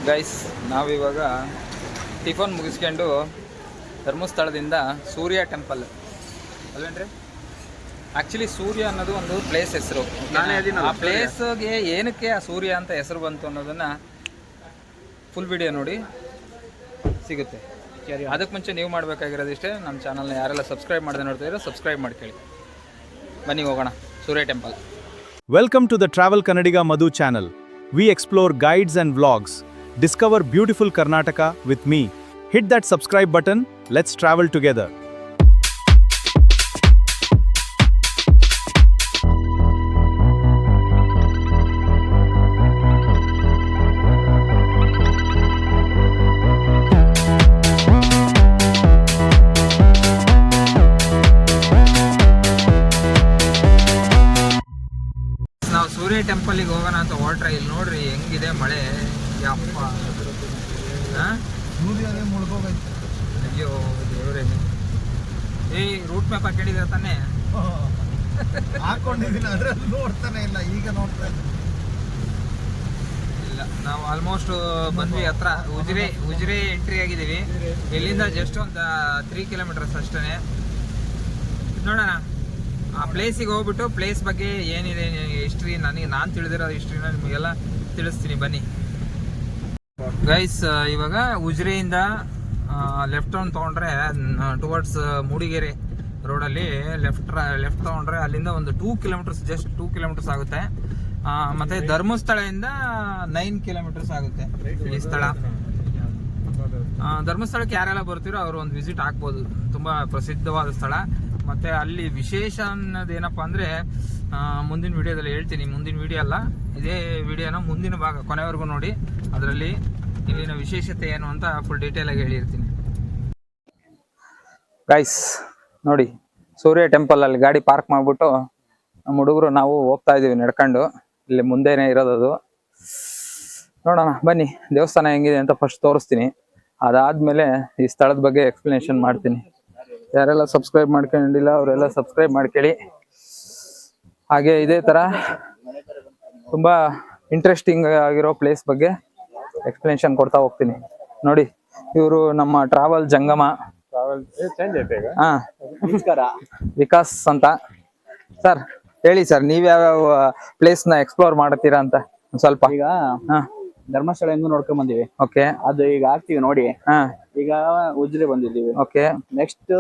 Guys ನಾವಿವಾಗ tiffin ಮುಗಿಸ್ಕೊಂಡು ಧರ್ಮಸ್ಥಳದಿಂದ ಸೂರ್ಯ temple ಅಲ್ವೇನ್ರಿ. Actually ಸೂರ್ಯ ಅನ್ನೋದು ಒಂದು ಪ್ಲೇಸ್ ಹೆಸರು. ಆ ಪ್ಲೇಸ್ಗೆ ಏನಕ್ಕೆ ಆ ಸೂರ್ಯ ಅಂತ ಹೆಸರು ಬಂತು ಅನ್ನೋದನ್ನು ಫುಲ್ ವಿಡಿಯೋ ನೋಡಿ ಸಿಗುತ್ತೆ. ಅದಕ್ಕೆ ಮುಂಚೆ ನೀವು ಮಾಡಬೇಕಾಗಿರೋದಿಷ್ಟೇ, ನಮ್ಮ ಚಾನಲ್ನ ಯಾರೆಲ್ಲ ಸಬ್ಸ್ಕ್ರೈಬ್ ಮಾಡದೆ ನೋಡ್ತಿದ್ದೀರೋ ಸಬ್ಸ್ಕ್ರೈಬ್ ಮಾಡ್ಕೊಳ್ಳಿ. ಬನ್ನಿ ಹೋಗೋಣ ಸೂರ್ಯ temple. Welcome to the Travel Kannadiga Madhu channel. We explore guides and vlogs. Discover beautiful Karnataka with me. Hit that subscribe button. Let's travel together. ನಾವು ಸೂರ್ಯ ಟೆಂಪಲ್ಗೆ ಹೋಗೋಣ ಅಂತ ಹೊರಟ್ರೆ ಇಲ್ಲಿ ನೋಡ್ರಿ ಹೆಂಗಿದೆ ಮಳೆ. ಯಪ್ಪ ಅಯ್ಯೋ ದೇವ್ರೇ. ರೂಟ್ ಮ್ಯಾಪ್ ಹಾಕೊಂಡಿದ್ದೀರ ತಾನೇ? ಹಾಕೊಂಡಿದ್ದೀನಿ, ಅದ್ರಲ್ಲಿ ನೋಡ್ತಾನೆ ಇಲ್ಲ. ಈಗ ನೋಡ್ತಾ ಇಲ್ಲ, ನಾವು ಆಲ್ಮೋಸ್ಟ್ ಬಂದ್ವಿ ಹತ್ರ. ಉಜಿರೆ ಎಂಟ್ರಿ ಆಗಿದ್ದೀವಿ. ಇಲ್ಲಿಂದ ಜಸ್ಟ್ ಒಂದು 3 ಕಿಲೋಮೀಟರ್ಸ್ ಅಷ್ಟೇ. ನೋಡೋಣ ಆ ಪ್ಲೇಸಿಗೆ ಹೋಗ್ಬಿಟ್ಟು ಪ್ಲೇಸ್ ಬಗ್ಗೆ ಏನಿದೆ ಹಿಸ್ಟ್ರಿ, ನಾನು ತಿಳಿದಿರೋ ಹಿಸ್ಟ್ರಿನ ನಿಮಗೆಲ್ಲ ತಿಳಿಸ್ತೀನಿ ಬನ್ನಿ ಗೈಸ್. ಇವಾಗ ಉಜಿರೆಯಿಂದ ಲೆಫ್ಟ್ ಟರ್ನ್ ತೊಗೊಂಡ್ರೆ ಟುವರ್ಡ್ಸ್ ಮೂಡಿಗೆರೆ ರೋಡಲ್ಲಿ ಲೆಫ್ಟ್ ತೊಗೊಂಡ್ರೆ ಅಲ್ಲಿಂದ ಒಂದು 2 ಕಿಲೋಮೀಟರ್ಸ್, ಜಸ್ಟ್ 2 ಕಿಲೋಮೀಟರ್ಸ್ ಆಗುತ್ತೆ. ಮತ್ತೆ ಧರ್ಮಸ್ಥಳದಿಂದ 9 ಕಿಲೋಮೀಟರ್ಸ್ ಆಗುತ್ತೆ ಈ ಸ್ಥಳ. ಧರ್ಮಸ್ಥಳಕ್ಕೆ ಯಾರೆಲ್ಲ ಬರ್ತೀರೋ ಅವರು ಒಂದು ವಿಸಿಟ್ ಹಾಕ್ಬೋದು. ತುಂಬ ಪ್ರಸಿದ್ಧವಾದ ಸ್ಥಳ. ಮತ್ತು ಅಲ್ಲಿ ವಿಶೇಷ ಅನ್ನೋದೇನಪ್ಪ ಅಂದರೆ ಮುಂದಿನ ವಿಡಿಯೋದಲ್ಲಿ ಹೇಳ್ತೀನಿ. ಮುಂದಿನ ವಿಡಿಯೋ ಅಲ್ಲ, ಇದೇ ವಿಡಿಯೋನ ಮುಂದಿನ ಭಾಗ ಕೊನೆವರೆಗೂ ನೋಡಿ. ಅದರಲ್ಲಿ ಇಲ್ಲಿನ ವಿಶೇಷತೆ ಏನು ಅಂತ ಫುಲ್ ಡೀಟೇಲಾಗಿ ಹೇಳಿರ್ತೀನಿ ಗೈಸ್. ನೋಡಿ ಸೂರ್ಯ ಟೆಂಪಲ್ ಅಲ್ಲಿ ಗಾಡಿ ಪಾರ್ಕ್ ಮಾಡಿಬಿಟ್ಟು ನಮ್ಮ ಹುಡುಗರು ನಾವು ಹೋಗ್ತಾ ಇದ್ದೀವಿ ನಡ್ಕೊಂಡು. ಇಲ್ಲಿ ಮುಂದೆನೇ ಇರೋದದು. ನೋಡೋಣ ಬನ್ನಿ ದೇವಸ್ಥಾನ ಹೆಂಗಿದೆ ಅಂತ ಫಸ್ಟ್ ತೋರಿಸ್ತೀನಿ. ಅದಾದಮೇಲೆ ಈ ಸ್ಥಳದ ಬಗ್ಗೆ ಎಕ್ಸ್ಪ್ಲನೇಷನ್ ಮಾಡ್ತೀನಿ. ಯಾರೆಲ್ಲ ಸಬ್ಸ್ಕ್ರೈಬ್ ಮಾಡ್ಕೊಂಡಿಲ್ಲ ಅವರೆಲ್ಲ ಸಬ್ಸ್ಕ್ರೈಬ್ ಮಾಡ್ಕೊಳ್ಳಿ. ಹಾಗೆ ಇದೇ ಥರ ತುಂಬ ಇಂಟ್ರೆಸ್ಟಿಂಗ್ ಆಗಿರೋ ಪ್ಲೇಸ್ ಬಗ್ಗೆ ಎಕ್ಸ್ಪ್ಲನೇಷನ್ ಕೊಡ್ತಾ ಹೋಗ್ತೀನಿ. ನೋಡಿ ಇವರು ನಮ್ಮ ಟ್ರಾವೆಲ್ ಜಂಗಮ. ಹಾಂ, ವಿಕಾಸ್ ಅಂತ. ಸರ್ ಹೇಳಿ ಸರ್, ನೀವ್ಯಾವ್ಯಾವ ಪ್ಲೇಸ್ನ ಎಕ್ಸ್ಪ್ಲೋರ್ ಮಾಡ್ತೀರಾ ಅಂತ ಸ್ವಲ್ಪ. ಈಗ ಧರ್ಮಸ್ಥಳ ಹೆಂಗು ನೋಡ್ಕೊಂಡ್ ಬಂದಿವಿ. ಓಕೆ, ಅದು ಈಗ ಆಗ್ತೀವಿ ನೋಡಿ. ಈಗ ಉಜಿರೆ ಬಂದಿದ್ದೀವಿ. Okay, next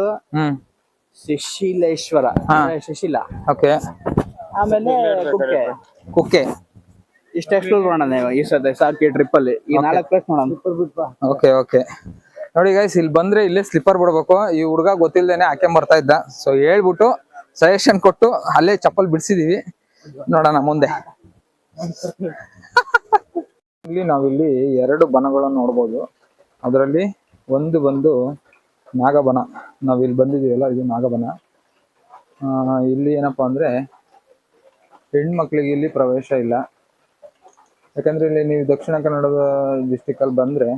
Shishileshwara, Shishila. Okay, ಆಮೇಲೆ ಕುಕ್ಕೆ. ಇಷ್ಟ ಎಕ್ಸ್ಪ್ಲೋರ್ ಮಾಡೋಣ ಈ ಸಾಕಿ ಟ್ರಿಪ್ ಅಲ್ಲಿ. ಈ 4 ಪ್ಲೇಸ್ ನೋಡೋಣ. ಓಕೆ ನೋಡಿ ಗೈಸ್, ಇಲ್ಲಿ ಬಂದ್ರೆ ಇಲ್ಲೇ ಸ್ಲಿಪ್ಪರ್ ಬಿಡ್ಬೇಕು. ಈ ಹುಡುಗ ಗೊತ್ತಿಲ್ದೇನೆ ಹಾಕೊಂಡ್ ಬರ್ತಾ ಇದ್ದ. ಸೊ ಹೇಳ್ಬಿಟ್ಟು ಸಜೆಷನ್ ಕೊಟ್ಟು ಅಲ್ಲೇ ಚಪ್ಪಲ್ ಬಿಡಿಸಿದೀವಿ. ನೋಡೋಣ ಮುಂದೆ. ಇಲ್ಲಿ ನಾವಿಲ್ಲಿ 2 ಬನಗಳನ್ನು ನೋಡ್ಬೋದು. ಅದರಲ್ಲಿ ಒಂದು ಬಂದು ನಾಗಬನ. ನಾವಿಲ್ಲಿ ಬಂದಿದ್ದೀವಲ್ಲ, ಇದು ನಾಗಬನ. ಇಲ್ಲಿ ಏನಪ್ಪಾ ಅಂದ್ರೆ ಹೆಣ್ಮಕ್ಳಿಗೆ ಇಲ್ಲಿ ಪ್ರವೇಶ ಇಲ್ಲ. ಯಾಕಂದ್ರೆ ಇಲ್ಲಿ ನೀವು ದಕ್ಷಿಣ ಕನ್ನಡದ ಡಿಸ್ಟಿಕಲ್ಲಿ ಬಂದ್ರೆ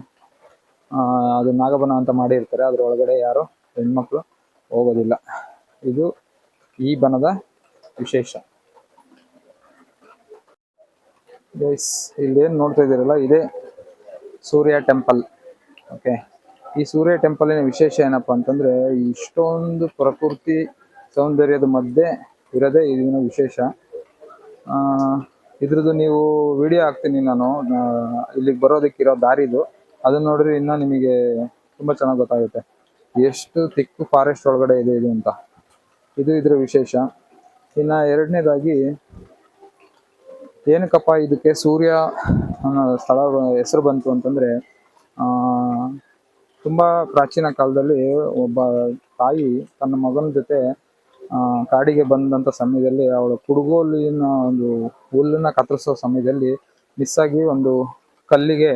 ಅದು ನಾಗಬನ ಅಂತ ಮಾಡಿರ್ತಾರೆ. ಅದ್ರೊಳಗಡೆ ಯಾರು ಹೆಣ್ಮಕ್ಳು ಹೋಗೋದಿಲ್ಲ. ಇದು ಈ ಬನದ ವಿಶೇಷ. ಗೈಸ್ ಇಲ್ಲೇನು ನೋಡ್ತಾ ಇದ್ದೀರಲ್ಲ, ಇದೇ ಸೂರ್ಯ ಟೆಂಪಲ್. ಓಕೆ, ಈ ಸೂರ್ಯ ಟೆಂಪಲಿನ ವಿಶೇಷ ಏನಪ್ಪ ಅಂತಂದರೆ ಇಷ್ಟೊಂದು ಪ್ರಕೃತಿ ಸೌಂದರ್ಯದ ಮಧ್ಯೆ ಇರೋದೇ ಇದನ್ನ ವಿಶೇಷ. ಇದ್ರದ್ದು ನೀವು ವಿಡಿಯೋ ಹಾಕ್ತೀನಿ ನಾನು, ಇಲ್ಲಿಗೆ ಬರೋದಕ್ಕಿರೋ ದಾರಿದು. ಅದನ್ನ ನೋಡ್ರಿ ಇನ್ನೂ ನಿಮಗೆ ತುಂಬ ಚೆನ್ನಾಗಿ ಗೊತ್ತಾಗುತ್ತೆ ಎಷ್ಟು ತಿಕ್ಕು ಫಾರೆಸ್ಟ್ ಒಳಗಡೆ ಇದೆ ಇದು ಅಂತ. ಇದು ಇದ್ರ ವಿಶೇಷ. ಇನ್ನು ಎರಡನೇದಾಗಿ ಏನಕ್ಕಪ್ಪ ಇದಕ್ಕೆ ಸೂರ್ಯ ಸ್ಥಳ ಹೆಸರು ಬಂತು ಅಂತಂದರೆ, ತುಂಬ ಪ್ರಾಚೀನ ಕಾಲದಲ್ಲಿ ಒಬ್ಬ ತಾಯಿ ತನ್ನ ಮಗನ ಜೊತೆ ಕಾಡಿಗೆ ಬಂದಂಥ ಸಮಯದಲ್ಲಿ ಅವಳ ಕುಡುಗೋಲಿನ ಒಂದು ಹುಲ್ಲನ್ನು ಕತ್ತರಿಸೋ ಸಮಯದಲ್ಲಿ ಮಿಸ್ಸಾಗಿ ಒಂದು ಕಲ್ಲಿಗೆ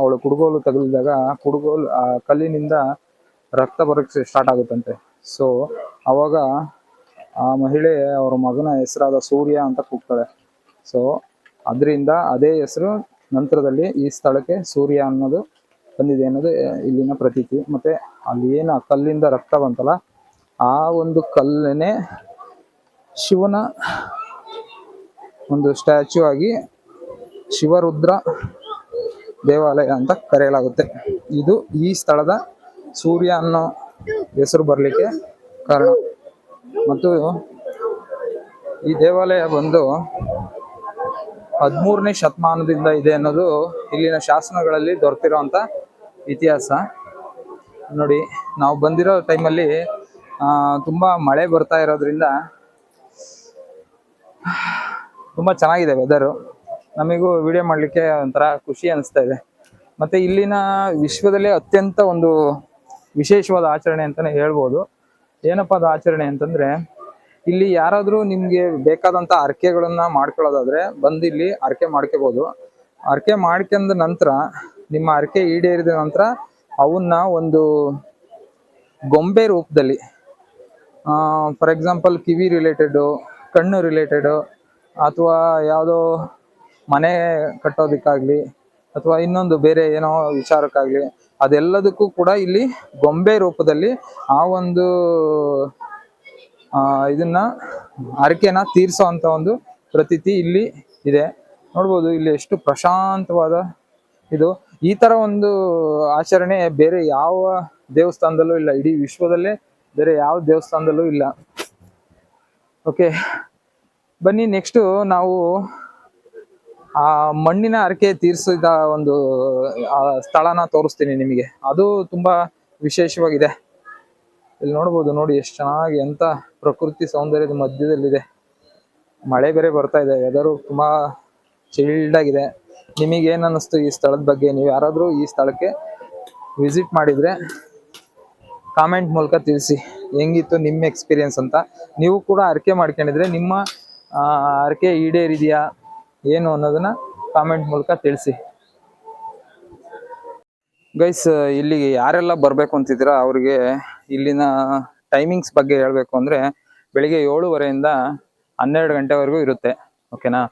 ಅವಳ ಕುಡುಗೋಲು ತಗುಲಿದಾಗ ಆ ಕಲ್ಲಿನಿಂದ ರಕ್ತ ಬರೋಕ್ಕೆ ಸ್ಟಾರ್ಟ್ ಆಗುತ್ತಂತೆ. ಸೊ ಅವಾಗ ಆ ಮಹಿಳೆ ಅವರ ಮಗನ ಹೆಸರಾದ ಸೂರ್ಯ ಅಂತ ಕೂಗ್ತಾಳೆ. ಸೊ ಅದರಿಂದ ಅದೇ ಹೆಸರು ನಂತರದಲ್ಲಿ ಈ ಸ್ಥಳಕ್ಕೆ ಸೂರ್ಯ ಅನ್ನೋದು ಬಂದಿದೆ ಅನ್ನೋದು ಇಲ್ಲಿನ ಪ್ರತೀತಿ. ಮತ್ತು ಅಲ್ಲಿ ಏನು ಆ ಕಲ್ಲಿಂದ ರಕ್ತ ಬಂತಲ್ಲ, ಆ ಒಂದು ಕಲ್ಲನ್ನೇ ಶಿವನ ಒಂದು ಸ್ಟ್ಯಾಚ್ಯೂ ಆಗಿ ಶಿವರುದ್ರ ದೇವಾಲಯ ಅಂತ ಕರೆಯಲಾಗುತ್ತೆ. ಇದು ಈ ಸ್ಥಳದ ಸೂರ್ಯ ಅನ್ನೋ ಹೆಸರು ಬರಲಿಕ್ಕೆ ಕಾರಣ. ಮತ್ತು ಈ ದೇವಾಲಯ ಬಂದು 13ನೇ ಶತಮಾನದಿಂದ ಇದೆ ಅನ್ನೋದು ಇಲ್ಲಿನ ಶಾಸನಗಳಲ್ಲಿ ದೊರೆತಿರೋಂಥ ಇತಿಹಾಸ. ನೋಡಿ, ನಾವು ಬಂದಿರೋ ಟೈಮಲ್ಲಿ ತುಂಬ ಮಳೆ ಬರ್ತಾ ಇರೋದ್ರಿಂದ ತುಂಬ ಚೆನ್ನಾಗಿದೆ ವೆದರು. ನಮಗೂ ವಿಡಿಯೋ ಮಾಡಲಿಕ್ಕೆ ಒಂಥರ ಖುಷಿ ಅನಿಸ್ತಾ ಇದೆ. ಮತ್ತು ಇಲ್ಲಿನ ವಿಶ್ವದಲ್ಲೇ ಅತ್ಯಂತ ಒಂದು ವಿಶೇಷವಾದ ಆಚರಣೆ ಅಂತಲೇ ಹೇಳ್ಬೋದು. ಏನಪ್ಪ ಅದು ಆಚರಣೆ ಅಂತಂದರೆ, ಇಲ್ಲಿ ಯಾರಾದರೂ ನಿಮಗೆ ಬೇಕಾದಂಥ ಹರಕೆಗಳನ್ನು ಮಾಡ್ಕೊಳ್ಳೋದಾದರೆ ಬಂದು ಇಲ್ಲಿ ಹರಕೆ ಮಾಡ್ಕೋಬೋದು. ಹರಕೆ ಮಾಡ್ಕೊಂಡ ನಂತರ ನಿಮ್ಮ ಹರಕೆ ಈಡೇರಿದ ನಂತರ ಅವನ್ನ ಒಂದು ಗೊಂಬೆ ರೂಪದಲ್ಲಿ, ಫಾರ್ ಎಕ್ಸಾಂಪಲ್ ಕಿವಿ ರಿಲೇಟೆಡು, ಕಣ್ಣು ರಿಲೇಟೆಡು, ಅಥವಾ ಯಾವುದೋ ಮನೆ ಕಟ್ಟೋದಕ್ಕಾಗಲಿ ಅಥವಾ ಇನ್ನೊಂದು ಬೇರೆ ಏನೋ ವಿಚಾರಕ್ಕಾಗಲಿ, ಅದೆಲ್ಲದಕ್ಕೂ ಕೂಡ ಇಲ್ಲಿ ಗೊಂಬೆ ರೂಪದಲ್ಲಿ ಆ ಒಂದು ಇದನ್ನ ಹರಕೆನ ತೀರ್ಸೋ ಅಂತ ಒಂದು ಪ್ರತೀತಿ ಇಲ್ಲಿ ಇದೆ. ನೋಡ್ಬೋದು ಇಲ್ಲಿ ಎಷ್ಟು ಪ್ರಶಾಂತವಾದ ಇದು. ಈ ತರ ಒಂದು ಆಚರಣೆ ಬೇರೆ ಯಾವ ದೇವಸ್ಥಾನದಲ್ಲೂ ಇಲ್ಲ, ಇಡೀ ವಿಶ್ವದಲ್ಲೇ ಬೇರೆ ಯಾವ ದೇವಸ್ಥಾನದಲ್ಲೂ ಇಲ್ಲ. ಓಕೆ, ಬನ್ನಿ ನೆಕ್ಸ್ಟ್ ನಾವು ಆ ಮಣ್ಣಿನ ಹರಕೆ ತೀರ್ಸಿದ ಒಂದು ಸ್ಥಳನ ತೋರಿಸ್ತೀನಿ ನಿಮಗೆ. ಅದು ತುಂಬಾ ವಿಶೇಷವಾಗಿದೆ. ಇಲ್ಲಿ ನೋಡ್ಬೋದು, ನೋಡಿ ಎಷ್ಟು ಚೆನ್ನಾಗಿ, ಎಂತ ಪ್ರಕೃತಿ ಸೌಂದರ್ಯದ ಮಧ್ಯದಲ್ಲಿದೆ. ಮಳೆ ಬೇರೆ ಬರ್ತಾ ಇದೆ, ವೆದರು ತುಂಬಾ ಚಿಲ್ಡ್ ಆಗಿದೆ. ನಿಮಗೆ ಏನ್ ಅನ್ನಿಸ್ತು ಈ ಸ್ಥಳದ ಬಗ್ಗೆ? ನೀವು ಯಾರಾದ್ರೂ ಈ ಸ್ಥಳಕ್ಕೆ ವಿಸಿಟ್ ಮಾಡಿದ್ರೆ ಕಾಮೆಂಟ್ ಮೂಲಕ ತಿಳಿಸಿ ಹೆಂಗಿತ್ತು ನಿಮ್ಮ ಎಕ್ಸ್ಪೀರಿಯನ್ಸ್ ಅಂತ. ನೀವು ಕೂಡ ಹರಕೆ ಮಾಡ್ಕೊಂಡಿದ್ರೆ ನಿಮ್ಮ ಹರಕೆ ಈಡೇರಿದೆಯಾ ಏನು ಅನ್ನೋದನ್ನ ಕಾಮೆಂಟ್ ಮೂಲಕ ತಿಳಿಸಿ. ಗೈಸ್, ಇಲ್ಲಿಗೆ ಯಾರೆಲ್ಲ ಬರಬೇಕು ಅಂತಿದ್ದೀರಾ ಅವ್ರಿಗೆ ಇಲ್ಲಿನ ಟೈಮಿಂಗ್ಸ್ ಬಗ್ಗೆ ಹೇಳಬೇಕು ಅಂದರೆ, ಬೆಳಿಗ್ಗೆ 7:30 12 ಗಂಟೆವರೆಗೂ ಇರುತ್ತೆ. ಓಕೆನಾ?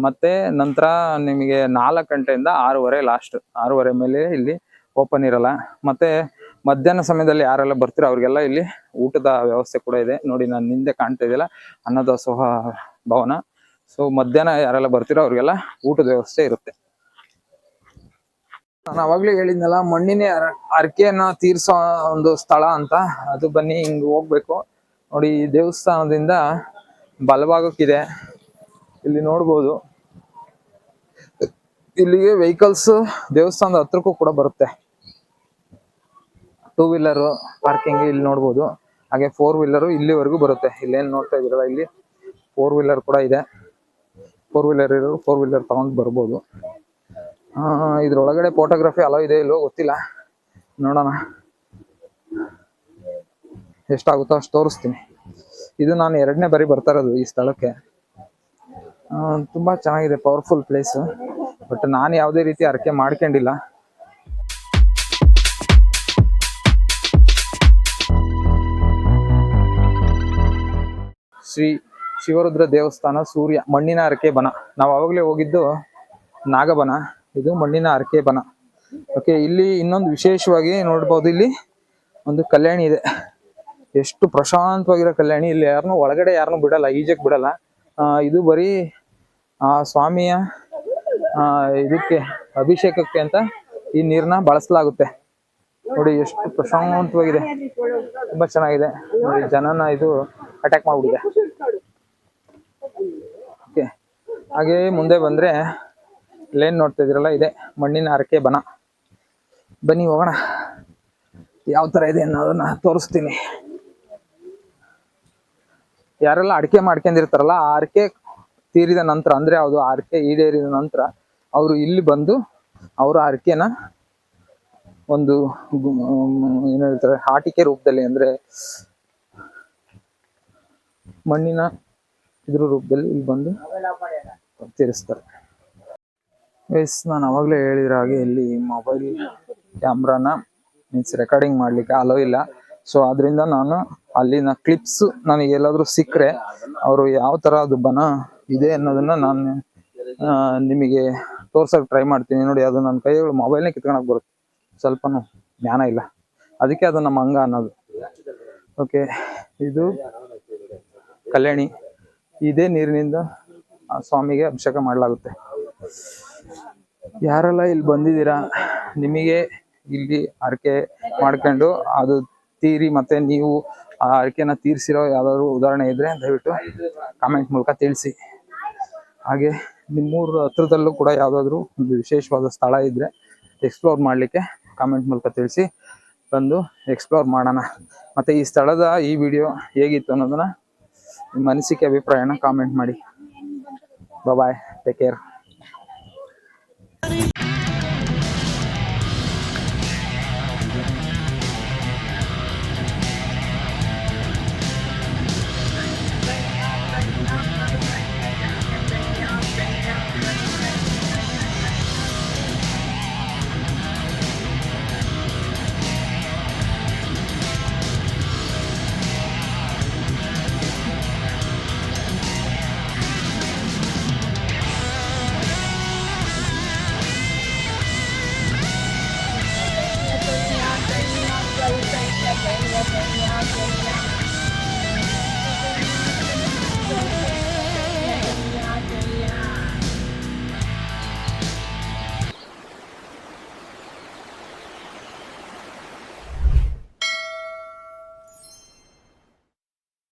ಮತ್ತೆ ನಂತರ ನಿಮಗೆ 4 ಗಂಟೆಯಿಂದ 6:30 ಲಾಸ್ಟ್. 6:30 ಮೇಲೆ ಇಲ್ಲಿ ಓಪನ್ ಇರಲ್ಲ. ಮತ್ತೆ ಮಧ್ಯಾಹ್ನ ಸಮಯದಲ್ಲಿ ಯಾರೆಲ್ಲ ಬರ್ತೀರೋ ಅವ್ರಿಗೆಲ್ಲ ಇಲ್ಲಿ ಊಟದ ವ್ಯವಸ್ಥೆ ಕೂಡ ಇದೆ. ನೋಡಿ, ನಾನು ಹಿಂದೆ ಕಾಣ್ತಾ ಇದೆಯಲ್ಲ ಅನ್ನದಾಸೋಹ ಭವನ. ಸೊ ಮಧ್ಯಾಹ್ನ ಯಾರೆಲ್ಲ ಬರ್ತೀರೋ ಅವ್ರಿಗೆಲ್ಲ ಊಟದ ವ್ಯವಸ್ಥೆ ಇರುತ್ತೆ. ನಾನು ಅವಾಗ್ಲೇ ಹೇಳಿದ್ನಲ್ಲ, ಮಣ್ಣಿನ ಹರಕೆಯನ್ನ ತೀರ್ಸೋ ಒಂದು ಸ್ಥಳ ಅಂತ. ಅದು ಬನ್ನಿ, ಹಿಂಗ್ ಹೋಗ್ಬೇಕು. ನೋಡಿ, ಈ ದೇವಸ್ಥಾನದಿಂದ ಬಲಭಾಗಕ್ಕಿದೆ. ಇಲ್ಲಿ ನೋಡ್ಬೋದು, ಇಲ್ಲಿಗೆ ವೆಹಿಕಲ್ಸ್ ದೇವಸ್ಥಾನದ ಹತ್ರಕ್ಕೂ ಕೂಡ ಬರುತ್ತೆ. 2 ವೀಲರ್ ಪಾರ್ಕಿಂಗ್ ಇಲ್ಲಿ ನೋಡ್ಬೋದು. ಹಾಗೆ 4 ವೀಲರ್ ಇಲ್ಲಿವರೆಗೂ ಬರುತ್ತೆ. ಇಲ್ಲೇನ್ ನೋಡ್ತಾ ಇದೀರಲ್ಲ, ಇಲ್ಲಿ 4 ವೀಲರ್ ಕೂಡ ಇದೆ. 4 ವೀಲರ್ ಇರೋರು 4 ವೀಲರ್ ತಗೊಂಡು ಬರ್ಬೋದು. ಇದ್ರೊಳಗಡೆ ಫೋಟೋಗ್ರಫಿ ಅಲೋ ಇದೆ ಇಲ್ಲೋ ಗೊತ್ತಿಲ್ಲ, ನೋಡೋಣ. ಎಷ್ಟಾಗುತ್ತೋ ಅಷ್ಟು ತೋರಿಸ್ತೀನಿ. ಇದು ನಾನು 2ನೇ ಬಾರಿ ಬರ್ತಾ ಇರೋದು ಈ ಸ್ಥಳಕ್ಕೆ. ತುಂಬಾ ಚೆನ್ನಾಗಿದೆ, ಪವರ್ಫುಲ್ ಪ್ಲೇಸ್. ಬಟ್ ನಾನು ಯಾವುದೇ ರೀತಿ ಹರಕೆ ಮಾಡ್ಕೊಂಡಿಲ್ಲ. ಶ್ರೀ ಶಿವರುದ್ರ ದೇವಸ್ಥಾನ ಸೂರ್ಯ ಮಣ್ಣಿನ ಹರಕೆ ಬನ. ನಾವು ಅವಾಗಲೇ ಹೋಗಿದ್ದು ನಾಗಬನ, ಇದು ಮಣ್ಣಿನ ಹರಕೆ ಬನ. ಓಕೆ, ಇಲ್ಲಿ ಇನ್ನೊಂದು ವಿಶೇಷವಾಗಿ ನೋಡ್ಬೋದು, ಇಲ್ಲಿ ಒಂದು ಕಲ್ಯಾಣಿ ಇದೆ. ಎಷ್ಟು ಪ್ರಶಾಂತವಾಗಿರೋ ಕಲ್ಯಾಣಿ. ಇಲ್ಲಿ ಯಾರನ್ನೂ ಒಳಗಡೆ ಯಾರನ್ನೂ ಬಿಡಲ್ಲ, ಈಜಕ್ಕೆ ಬಿಡಲ್ಲ. ಇದು ಬರೀ ಸ್ವಾಮಿಯ ಇದಕ್ಕೆ ಅಭಿಷೇಕಕ್ಕೆ ಅಂತ ಈ ನೀರನ್ನ ಬಳಸಲಾಗುತ್ತೆ. ನೋಡಿ ಎಷ್ಟು ಪ್ರಶಾಂತವಾಗಿದೆ, ತುಂಬಾ ಚೆನ್ನಾಗಿದೆ. ನೋಡಿ, ಜನನ ಇದು ಅಟ್ಯಾಕ್ ಮಾಡ್ಬಿಟ್ಟಿದೆ. ಓಕೆ, ಹಾಗೆ ಮುಂದೆ ಬಂದ್ರೆ ಇಲ್ಲೇನ್ ನೋಡ್ತಾ ಇದ್ರಲ್ಲ, ಇದೆ ಮಣ್ಣಿನ ಹರಕೆ ಬನ. ಬನ್ನಿ ಹೋಗೋಣ, ಯಾವ ತರ ಇದೆ ಅನ್ನೋದನ್ನ ತೋರಿಸ್ತೀನಿ. ಯಾರೆಲ್ಲ ಅಡಿಕೆ ಮಾಡ್ಕೊಂಡಿರ್ತಾರಲ್ಲ, ಆ ಅಡಿಕೆ ತೀರಿದ ನಂತರ, ಅಂದ್ರೆ ಅದು ಹರಕೆ ಈಡೇರಿದ ನಂತರ ಅವರು ಇಲ್ಲಿ ಬಂದು ಅವರ ಹರಕೆನ ಒಂದು ಏನ್ ಹೇಳ್ತಾರೆ, ಆಟಿಕೆ ರೂಪದಲ್ಲಿ, ಅಂದ್ರೆ ಮಣ್ಣಿನ ಇದ್ರ ರೂಪದಲ್ಲಿ ಇಲ್ಲಿ ಬಂದು ತೀರಿಸ್ತಾರೆ. ನಾನು ಅವಾಗಲೇ ಹೇಳಿದ್ರ ಹಾಗೆ ಇಲ್ಲಿ ಮೊಬೈಲ್ ಕ್ಯಾಮ್ರಾನ ಮೀನ್ಸ್ ರೆಕಾರ್ಡಿಂಗ್ ಮಾಡ್ಲಿಕ್ಕೆ ಅಲೋ ಇಲ್ಲ. ಸೊ ಅದರಿಂದ ನಾನು ಅಲ್ಲಿನ ಕ್ಲಿಪ್ಸ್ ನನಗೆ ಎಲ್ಲಾದ್ರೂ ಸಿಕ್ಕರೆ ಅವರು ಯಾವ ತರ ಅದು ಬನ ಇದೆ ಅನ್ನೋದನ್ನ ನಾನು ನಿಮಗೆ ತೋರ್ಸಕ್ ಟ್ರೈ ಮಾಡ್ತೀನಿ. ನೋಡಿ, ಅದು ನನ್ನ ಕೈಗಳು ಮೊಬೈಲ್ನೇ ಕಿತ್ಕೊಳಕ್ ಬರುತ್ತೆ, ಸ್ವಲ್ಪನೂ ಜ್ಞಾನ ಇಲ್ಲ, ಅದಕ್ಕೆ ಅದು ನಮ್ಮ ಅಂಗ ಅನ್ನೋದು. ಓಕೆ, ಇದು ಕಲ್ಯಾಣಿ. ಇದೇ ನೀರಿನಿಂದ ಆ ಸ್ವಾಮಿಗೆ ಅಭಿಷೇಕ ಮಾಡಲಾಗುತ್ತೆ. ಯಾರೆಲ್ಲ ಇಲ್ಲಿ ಬಂದಿದ್ದೀರಾ, ನಿಮಗೆ ಇಲ್ಲಿ ಹರಕೆ ಮಾಡ್ಕೊಂಡು ಅದು ತೀರಿ ಮತ್ತೆ ನೀವು ಆ ಹರಕೆನ ತೀರಿಸಿರೋ ಯಾವ್ದಾದ್ರು ಉದಾಹರಣೆ ಇದ್ರೆ ದಯವಿಟ್ಟು ಕಾಮೆಂಟ್ ಮೂಲಕ ತಿಳಿಸಿ. ಹಾಗೆ ನಿಮ್ಮೂರ ಹತ್ರದಲ್ಲೂ ಕೂಡ ಯಾವ್ದಾದ್ರು ಒಂದು ವಿಶೇಷವಾದ ಸ್ಥಳ ಇದ್ರೆ ಎಕ್ಸ್ಪ್ಲೋರ್ ಮಾಡಲಿಕ್ಕೆ ಕಾಮೆಂಟ್ ಮೂಲಕ ತಿಳಿಸಿ, ಬಂದು ಎಕ್ಸ್ಪ್ಲೋರ್ ಮಾಡೋಣ. ಮತ್ತೆ ಈ ಸ್ಥಳದ ಈ ವಿಡಿಯೋ ಹೇಗಿತ್ತು ಅನ್ನೋದನ್ನ ನಿಮ್ಮ ಅನಿಸಿಕೆ ಅಭಿಪ್ರಾಯನ ಕಾಮೆಂಟ್ ಮಾಡಿ. ಬಾಯ್, ಟೇಕ್ ಕೇರ್.